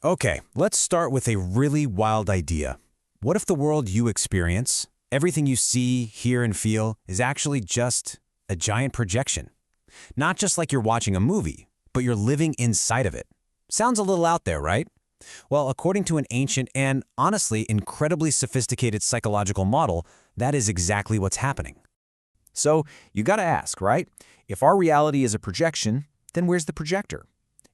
Okay, let's start with a really wild idea. What if the world you experience, everything you see, hear, and feel, is actually just a giant projection? Not just like you're watching a movie, but you're living inside of it. Sounds a little out there, right? Well, according to an ancient and, honestly, incredibly sophisticated psychological model, that is exactly what's happening. So you gotta ask, right? If our reality is a projection, then where's the projector?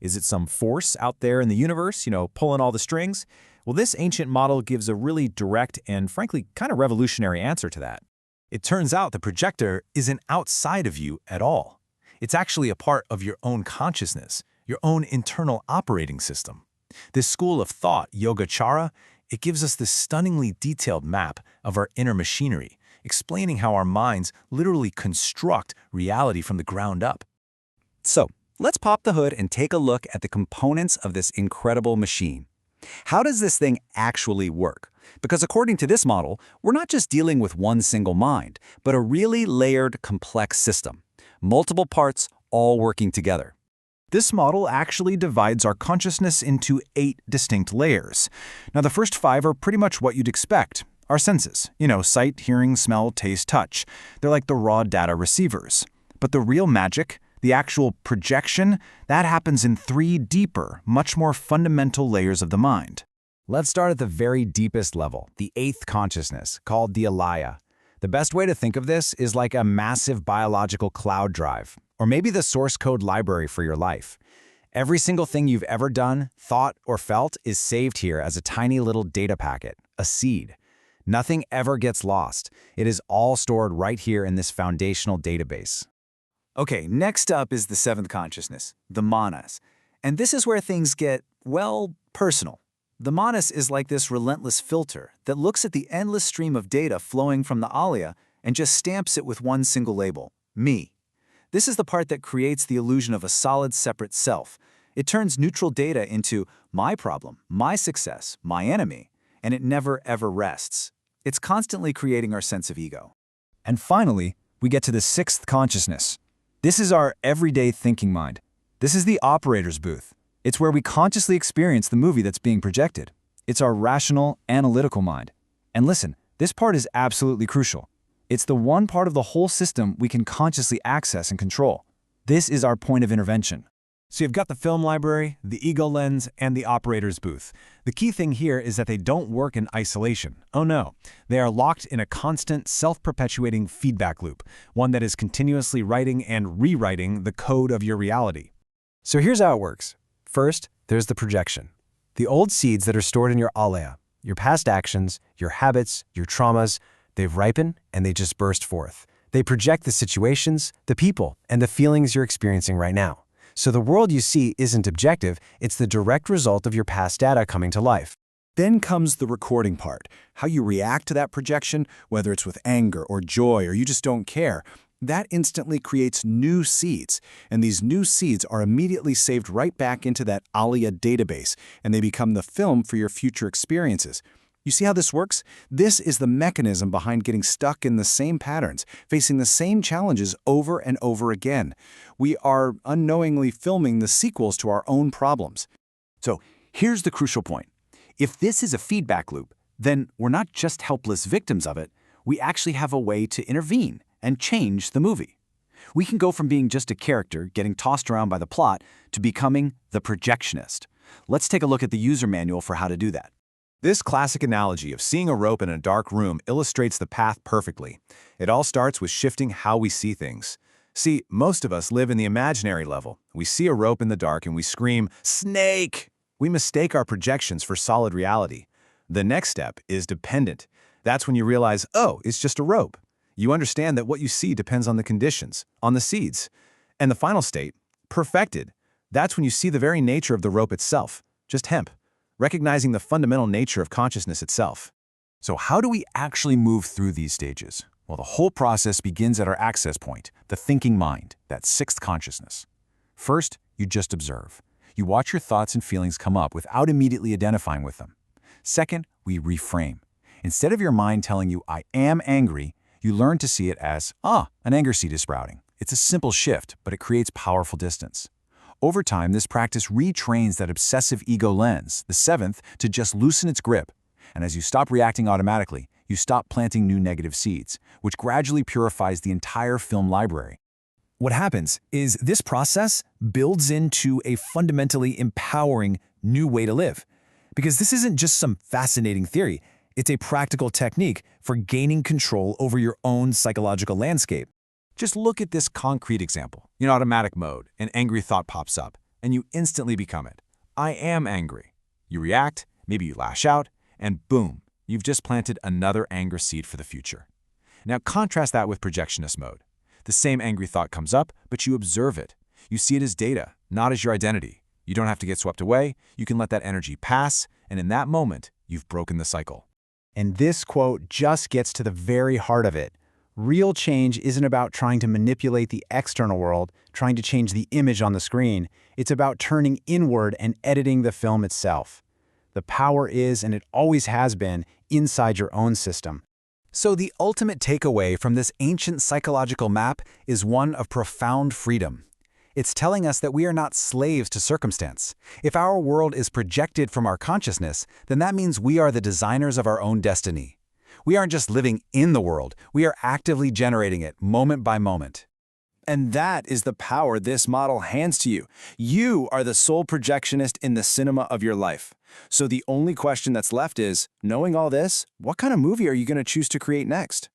Is it some force out there in the universe, pulling all the strings? Well, this ancient model gives a really direct and frankly kind of revolutionary answer to that. It turns out the projector isn't outside of you at all. It's actually a part of your own consciousness, your own internal operating system. This school of thought, Yogacara, it gives us this stunningly detailed map of our inner machinery, explaining how our minds literally construct reality from the ground up. So, let's pop the hood and take a look at the components of this incredible machine. How does this thing actually work? Because according to this model, we're not just dealing with one single mind, but a really layered, complex system. Multiple parts all working together. This model actually divides our consciousness into 8 distinct layers. Now, the first 5 are pretty much what you'd expect. Our senses, sight, hearing, smell, taste, touch. They're like the raw data receivers. But the real magic, the actual projection, that happens in 3 deeper, much more fundamental layers of the mind. Let's start at the very deepest level, the 8th consciousness, called the alaya. The best way to think of this is like a massive biological cloud drive, or maybe the source code library for your life. Every single thing you've ever done, thought, or felt is saved here as a tiny little data packet, a seed. Nothing ever gets lost. It is all stored right here in this foundational database. Okay, next up is the 7th consciousness, the manas. And this is where things get, well, personal. The manas is like this relentless filter that looks at the endless stream of data flowing from the alaya and just stamps it with one single label, me. This is the part that creates the illusion of a solid, separate self. It turns neutral data into my problem, my success, my enemy, and it never ever rests. It's constantly creating our sense of ego. And finally, we get to the 6th consciousness. This is our everyday thinking mind. This is the operator's booth. It's where we consciously experience the movie that's being projected. It's our rational, analytical mind. And listen, this part is absolutely crucial. It's the one part of the whole system we can consciously access and control. This is our point of intervention. So you've got the film library, the ego lens, and the operator's booth. The key thing here is that they don't work in isolation. Oh no, they are locked in a constant, self-perpetuating feedback loop, one that is continuously writing and rewriting the code of your reality. So here's how it works. First, there's the projection. The old seeds that are stored in your alaya, your past actions, your habits, your traumas, they've ripened and they just burst forth. They project the situations, the people, and the feelings you're experiencing right now. So the world you see isn't objective, it's the direct result of your past data coming to life. Then comes the recording part, how you react to that projection, whether it's with anger or joy or you just don't care. That instantly creates new seeds, and these new seeds are immediately saved right back into that alaya database, and they become the film for your future experiences. You see how this works? This is the mechanism behind getting stuck in the same patterns, facing the same challenges over and over again. We are unknowingly filming the sequels to our own problems. So here's the crucial point. If this is a feedback loop, then we're not just helpless victims of it, we actually have a way to intervene and change the movie. We can go from being just a character getting tossed around by the plot to becoming the projectionist. Let's take a look at the user manual for how to do that. This classic analogy of seeing a rope in a dark room illustrates the path perfectly. It all starts with shifting how we see things. See, most of us live in the imaginary level. We see a rope in the dark and we scream, "Snake!" We mistake our projections for solid reality. The next step is dependent. That's when you realize, oh, it's just a rope. You understand that what you see depends on the conditions, on the seeds. And the final state, perfected. That's when you see the very nature of the rope itself, just hemp, recognizing the fundamental nature of consciousness itself. So how do we actually move through these stages? Well, the whole process begins at our access point, the thinking mind, that 6th consciousness. First, you just observe. You watch your thoughts and feelings come up without immediately identifying with them. Second, we reframe. Instead of your mind telling you, "I am angry," you learn to see it as, an anger seed is sprouting. It's a simple shift, but it creates powerful distance. Over time, this practice retrains that obsessive ego lens, the seventh, to just loosen its grip. And as you stop reacting automatically, you stop planting new negative seeds, which gradually purifies the entire film library. What happens is this process builds into a fundamentally empowering new way to live. Because this isn't just some fascinating theory, it's a practical technique for gaining control over your own psychological landscape. Just look at this concrete example. You're in automatic mode, an angry thought pops up, and you instantly become it. I am angry. You react, maybe you lash out, and boom, you've just planted another anger seed for the future. Now contrast that with projectionist mode. The same angry thought comes up, but you observe it. You see it as data, not as your identity. You don't have to get swept away. You can let that energy pass, and in that moment, you've broken the cycle. And this quote just gets to the very heart of it. Real change isn't about trying to manipulate the external world, trying to change the image on the screen. It's about turning inward and editing the film itself. The power is, and it always has been, inside your own system. So the ultimate takeaway from this ancient psychological map is one of profound freedom. It's telling us that we are not slaves to circumstance. If our world is projected from our consciousness, then that means we are the designers of our own destiny. We aren't just living in the world, we are actively generating it moment by moment. And that is the power this model hands to you. You are the sole projectionist in the cinema of your life. So the only question that's left is, knowing all this, what kind of movie are you going to choose to create next?